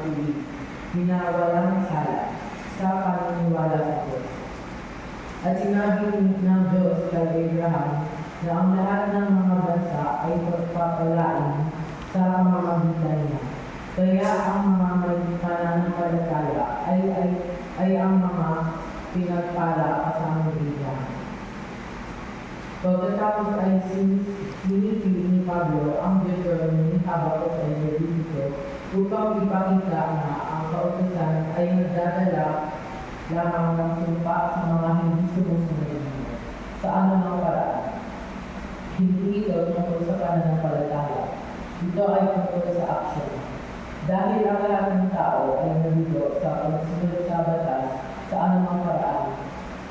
tuwid, hinawalang sala sa paniniwala sa Diyos. At sinabi ng Diyos kay Abraham na ang lahat ng mga bansa ay pagpapalain sa pamamagitan niya. Kaya ang mga may pananampalataya ay ang mga pinagpala kasama ni Abraham. Pagkatapos ay sinipili ni Pablo ang Deuteronomy Habakuk ay Levitico upang ipakita na ang kautusan ay nagdadala lamang ng sumpa sa mga hindi sumusunod sa anumang paraan. Hindi ito tungkol sa pananampalataya. Ito ay tungkol sa aksyon. Dahil ang lahat ng tao ay nalito sa pagsunod sa batas sa anumang paraan,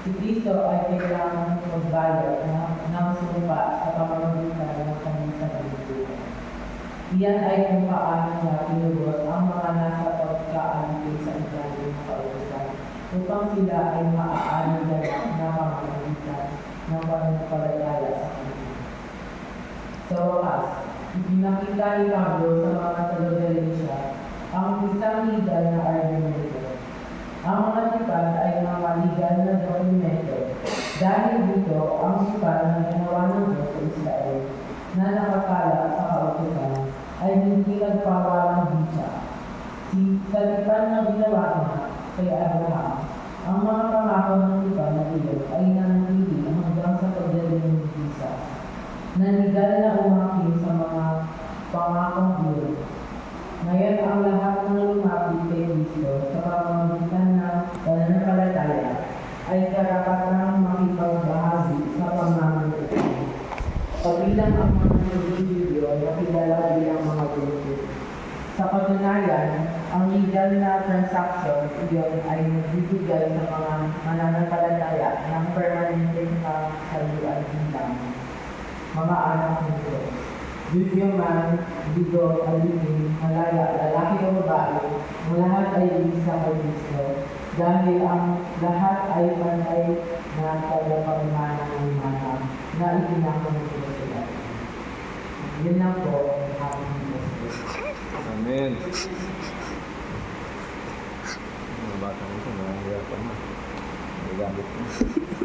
si Kristo ay kailangan magbayad ng sumpa sa pamamagitan ng kanyang sarili. Iyan ay kung paano niya pinubos ang mga nasa pagkaalipin sa ilalim ng kautusan upang sila ay maaari na pamamagitan ng pananampalataya sa kanya. Sa wakas, ipinakita ni Pablo sa mga taga-Galatia ang isang legal na argumento. Ang mga tipan ay mga legal na dokumento. Dahil dito, ang tipan na ginawa ng Diyos sa Israel na nakakala sa kautusan ay hindi nagpawalang bisa. Sa tipan na ginawa niya kay Abraham, ang mga pangako ng tipan na iyon ay nanatili hanggang sa pagdating ng bisa. Nanigal na umaking sa mga pangakong iyon. Ngayon ang lahat ng lumapit kay Kristo sa pamamagitan ng pananampalataya ay karapatang makipagbahagi sa pamamagitan. Kabilang ang mga Judyo na kilala bilang mga Greek. Sa katunayan, ang legal na transaction iyon ay nagbibigay sa mga mananampalataya ng permanenteng kasaluan bilang mga anak ng Diyos. Judyo man, Bigo, Alipin, Malaya, lalaki o babae, ang lahat ay isa kay Kristo dahil ang lahat ay pantay na tagapagmana ng mana na itinakon ng sila. Yun lang po ang aking Kristo. Amen. Mga bata nito, nahihirapan na. May gamit na.